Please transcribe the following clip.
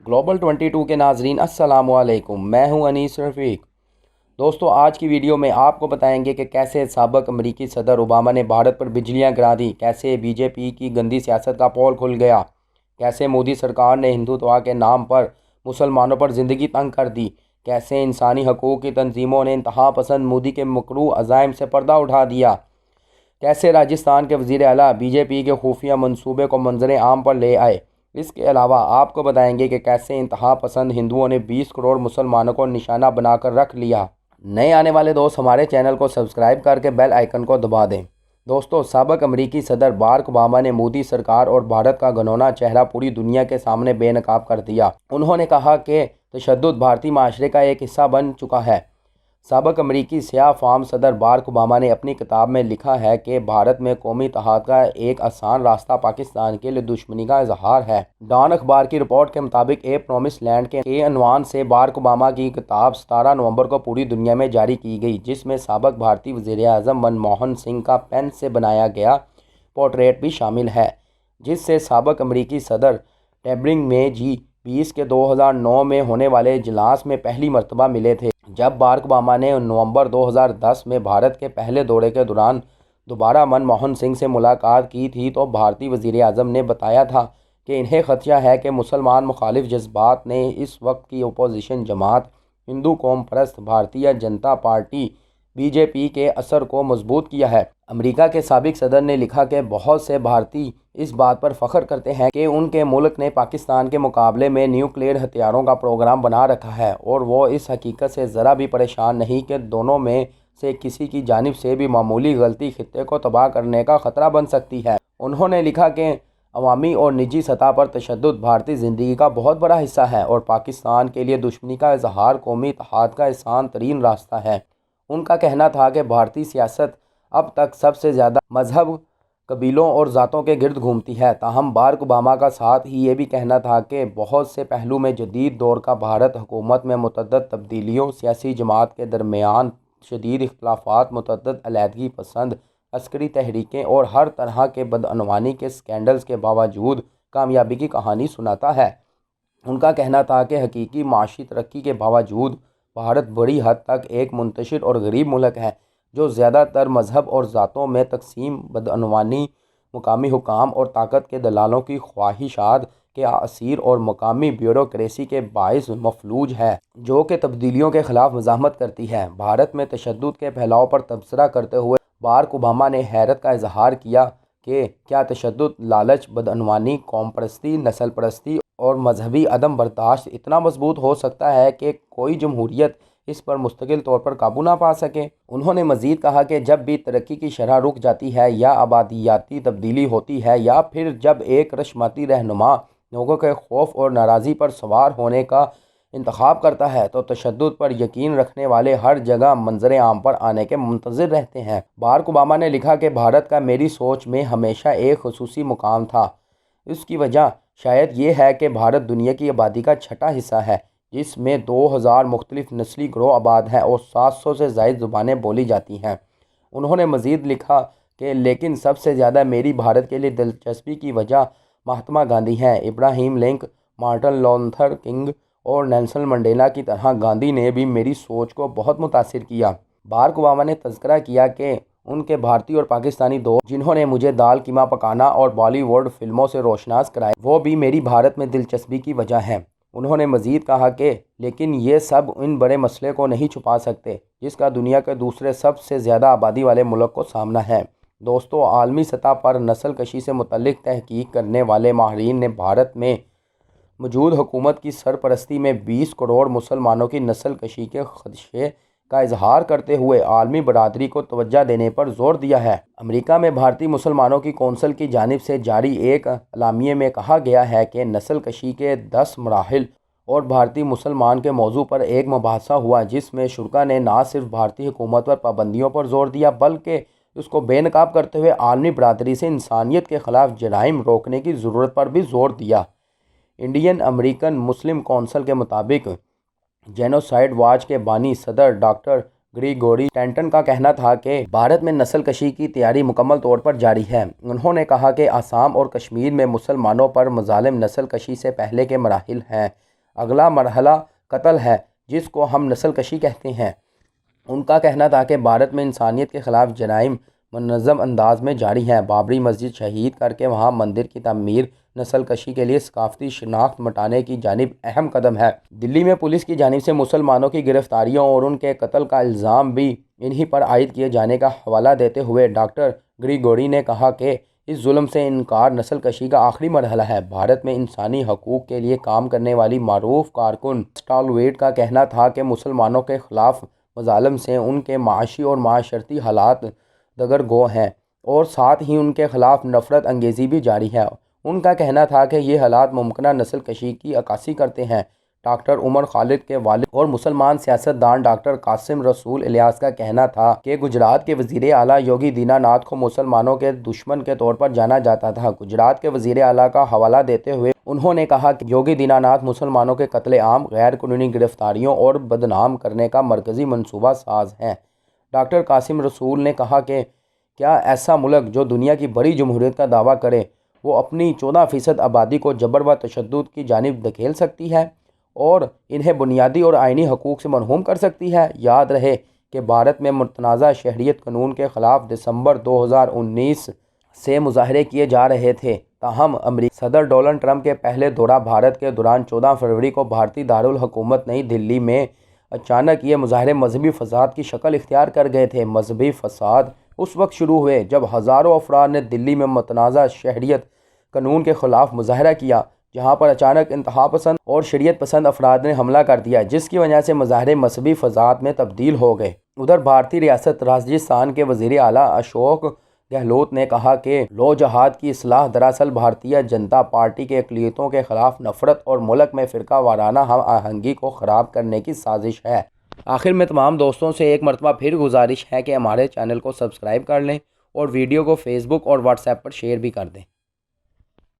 Global 22 के नाजरीन अस्सलाम वालेकुम। मैं हूं अनीस रफ़ीक। दोस्तों, आज की वीडियो में आपको बताएंगे कि कैसे साबिक़ अमरीकी सदर ओबामा ने भारत पर बिजलियां गिरा दी, कैसे बीजेपी की गंदी सियासत का पोल खुल गया, कैसे मोदी सरकार ने हिंदुत्व के नाम पर मुसलमानों पर ज़िंदगी तंग कर दी, कैसे इंसानी हकूक़ की तंजीमों ने इंतहा पसंद मोदी के मकरू अज़ाइम से पर्दा उठा दिया, कैसे राजस्थान के वज़ीर आला बीजेपी के खुफिया मंसूबे को मंजर आम पर ले आए। इसके अलावा आपको बताएंगे कि कैसे इंतहा पसंद हिंदुओं ने 20 करोड़ मुसलमानों को निशाना बनाकर रख लिया। नए आने वाले दोस्त हमारे चैनल को सब्सक्राइब करके बेल आइकन को दबा दें। दोस्तों, साबिक़ अमरीकी सदर बाराक ओबामा ने मोदी सरकार और भारत का घिनौना चेहरा पूरी दुनिया के सामने बेनकाब कर दिया। उन्होंने कहा कि तशद्दुद भारतीय माशरे का एक हिस्सा बन चुका है। साबिक़ अमरीकी सियाह फाम सदर बाराक ओबामा ने अपनी किताब में लिखा है कि भारत में कौमी इत्तेहाद का एक आसान रास्ता पाकिस्तान के लिए दुश्मनी का इजहार है। डॉन अखबार की रिपोर्ट के मुताबिक ए प्रॉमिस लैंड के अनवान से बाराक ओबामा की किताब 17 नवंबर को पूरी दुनिया में जारी की गई, जिसमें साबिक़ भारतीय वज़ीर आज़म मनमोहन सिंह का पेन से बनाया गया पोर्ट्रेट भी शामिल है, जिससे साबिक़ अमरीकी सदर टेबरिंग में G20 के 2009 में होने वाले इजलास में पहली मरतबा मिले थे। जब बाराक ओबामा ने नवंबर 2010 में भारत के पहले दौरे के दौरान दोबारा मनमोहन सिंह से मुलाकात की थी, तो भारतीय वज़ीर आज़म ने बताया था कि इन्हें खदशा है कि मुसलमान मुखालिफ जज्बात ने इस वक्त की अपोजिशन जमात हिंदू कौम परस्त भारतीय जनता पार्टी बीजेपी के असर को मजबूत किया है। अमेरिका के साबिक़ सदर ने लिखा कि बहुत से भारतीय इस बात पर फ़ख्र करते हैं कि उनके मुल्क ने पाकिस्तान के मुकाबले में न्यूक्लियर हथियारों का प्रोग्राम बना रखा है, और वो इस हकीकत से ज़रा भी परेशान नहीं कि दोनों में से किसी की जानिब से भी मामूली गलती खित्ते को तबाह करने का ख़तरा बन सकती है। उन्होंने लिखा कि अवामी और निजी सतह पर तशद्दुद भारतीय ज़िंदगी का बहुत बड़ा हिस्सा है और पाकिस्तान के लिए दुश्मनी का इजहार कौमी इत्तेहाद का आसान तरीन रास्ता है। उनका कहना था कि भारतीय सियासत अब तक सबसे ज़्यादा मजहब, कबीलों और ज़ातों के गिर्द घूमती है। ताहम बाराक ओबामा का साथ ही ये भी कहना था कि बहुत से पहलू में जदीद दौर का भारत हुकूमत में मुतअद्दिद तब्दीलियों, सियासी जमात के दरमियान शदीद इख्तलाफात, मुतअद्दिद अलहदगी पसंद अस्करी तहरीकें और हर तरह के बदअनवानी के स्कैंडल्स के बावजूद कामयाबी की कहानी सुनाता है। उनका कहना था कि हकीकी माशी तरक्की के बावजूद भारत बड़ी हद तक एक मुंतशिर और गरीब मुल्क है, जो ज़्यादातर मजहब और ज़ातों में तकसीम, बदअनवानी, मुकामी हुकाम और ताकत के दलालों की ख्वाहिशात के असीर और मकामी ब्यूरोक्रेसी के बाइस मफलूज है, जो कि तब्दीलियों के ख़िलाफ़ मज़ाहमत करती है। भारत में तशद्दुद के फैलाव पर तबसरा करते हुए बाराक ओबामा ने हैरत का इजहार किया कि क्या तशद्दुद, लालच, बदअनवानी, कौम परस्ती, नस्ल परस्ती और मजहबी अदम बर्दाश्त इतना मजबूत हो सकता है कि कोई जमहूरियत इस पर मुस्तकिल तौर पर काबू ना पा सके। उन्होंने मज़ीद कहा कि जब भी तरक्की की शरह रुक जाती है या आबादियाती तब्दीली होती है या फिर जब एक रश्मती रहनुमा लोगों के खौफ और नाराज़गी पर सवार होने का इंतखाब करता है, तो तशद्दुद पर यकीन रखने वाले हर जगह मंजर आम पर आने के मुंतज़िर रहते हैं। बाराक ओबामा ने लिखा कि भारत का मेरी सोच में हमेशा एक खुसूसी मुकाम था। इसकी वजह शायद ये है कि भारत दुनिया की आबादी का छठा हिस्सा है, जिसमें 2000 मुख्तलिफ नस्ली ग्रोह आबाद हैं और 700 से ज़ायद ज़ुबानें बोली जाती हैं। उन्होंने मज़ीद लिखा कि लेकिन सबसे ज़्यादा मेरी भारत के लिए दिलचस्पी की वजह महात्मा गांधी हैं। Ibrahim Lincoln, Martin Luther king और नेल्सन मंडेला की तरह गांधी ने भी मेरी सोच को बहुत मुतासिर किया। बाराक ओबामा ने तज़किरा किया कि उनके भारतीय और पाकिस्तानी दोस्त, जिन्होंने मुझे दाल कीमा पकाना और बॉलीवुड फिल्मों से रोशनास कराया, वो भी मेरी भारत में दिलचस्पी की वजह हैं। उन्होंने मज़ीद कहा कि लेकिन ये सब इन बड़े मसले को नहीं छुपा सकते जिसका दुनिया के दूसरे सबसे ज़्यादा आबादी वाले मुल्क को सामना है। दोस्तों, आलमी सतह पर नस्ल कशी से मुतल्लिक तहकीक करने वाले माहिरीन ने भारत में मौजूद हुकूमत की सरपरस्ती में 20 करोड़ मुसलमानों की नस्ल कशी के खदशे का इजहार करते हुए आलमी बरादरी को तवज्जो देने पर जोर दिया है। अमेरिका में भारतीय मुसलमानों की कौंसिल की जानिब से जारी एक अलामिये में कहा गया है कि नस्ल कशी के 10 मराहिल और भारतीय मुसलमान के मौजू पर एक मुबाहसा हुआ, जिसमें शुरा ने ना सिर्फ भारतीय हुकूमत पर पाबंदियों पर जोर दिया बल्कि उसको बेनकाब करते हुए आलमी बरादरी से इंसानियत के ख़िलाफ़ जराइम रोकने की ज़रूरत पर भी जोर दिया। इंडियन अमेरिकन मुस्लिम कौंसिल के मुताबिक जेनोसाइड वॉच के बानी सदर डॉक्टर ग्रीगोरी स्टैंटन का कहना था कि भारत में नस्ल कशी की तैयारी मुकम्मल तौर पर जारी है। उन्होंने कहा कि आसाम और कश्मीर में मुसलमानों पर मज़ालिम नस्ल कशी से पहले के मराहिल हैं। اگلا مرحلہ قتل ہے جس کو ہم نسل کشی کہتے ہیں۔ ان کا کہنا تھا کہ بھارت میں انسانیت کے خلاف جرائم منظم انداز میں جاری ہیں۔ بابری مسجد شہید کر کے وہاں مندر کی تعمیر نسل کشی کے لیے ثقافتی شناخت مٹانے کی جانب اہم قدم ہے۔ دلی میں پولیس کی جانب سے مسلمانوں کی گرفتاریوں اور ان کے قتل کا الزام بھی انہی پر عائد کیے جانے کا حوالہ دیتے ہوئے ڈاکٹر گریگوری نے کہا کہ اس ظلم سے انکار نسل کشی کا آخری مرحلہ ہے۔ بھارت میں انسانی حقوق کے لیے کام کرنے والی معروف کارکن اسٹالویٹ کا کہنا تھا کہ مسلمانوں کے خلاف مظالم سے ان کے معاشی اور معاشرتی حالات دگرگو ہیں اور ساتھ ہی ان کے خلاف نفرت انگیزی بھی جاری ہے۔ ان کا کہنا تھا کہ یہ حالات ممکنہ نسل کشی کی عکاسی کرتے ہیں۔ ڈاکٹر عمر خالد کے والد اور مسلمان سیاستدان ڈاکٹر قاسم رسول الیاس کا کہنا تھا کہ گجرات کے وزیر اعلیٰ یوگی دینا ناتھ کو مسلمانوں کے دشمن کے طور پر جانا جاتا تھا۔ گجرات کے وزیر اعلیٰ کا حوالہ دیتے ہوئے انہوں نے کہا کہ یوگی دینا ناتھ مسلمانوں کے قتل عام، غیر قانونی گرفتاریوں اور بدنام کرنے کا مرکزی منصوبہ ساز ہیں۔ ڈاکٹر قاسم رسول نے کہا کہ کیا ایسا ملک جو دنیا کی بڑی جمہوریت کا دعویٰ کرے وہ اپنی 14% آبادی کو جبر و تشدد کی جانب دھکیل سکتی ہے اور انہیں بنیادی اور آئینی حقوق سے محروم کر سکتی ہے؟ یاد رہے کہ بھارت میں متنازع شہریت قانون کے خلاف دسمبر 2019 سے مظاہرے کیے جا رہے تھے، تاہم امریکی صدر ڈونلڈ ٹرمپ کے پہلے دورہ بھارت کے دوران 14 فروری کو بھارتی دارالحکومت نئی دلی میں اچانک یہ مظاہرے مذہبی فساد کی شکل اختیار کر گئے تھے۔ مذہبی فساد اس وقت شروع ہوئے جب ہزاروں افراد نے دلی میں متنازع شہریت قانون کے خلاف مظاہرہ کیا، جہاں پر اچانک انتہا پسند اور شریعت پسند افراد نے حملہ کر دیا، جس کی وجہ سے مظاہرے مذہبی فساد میں تبدیل ہو گئے۔ ادھر بھارتی ریاست راجستھان کے وزیر اعلیٰ اشوک گہلوت نے کہا کہ لو جہاد کی اصلاح دراصل بھارتیہ جنتا پارٹی کے اقلیتوں کے خلاف نفرت اور ملک میں فرقہ وارانہ ہم آہنگی کو خراب کرنے کی سازش ہے۔ آخر میں تمام دوستوں سے ایک مرتبہ پھر گزارش ہے کہ ہمارے چینل کو سبسکرائب کر لیں اور ویڈیو کو فیس بک اور واٹس ایپ پر شیئر بھی کر دیں۔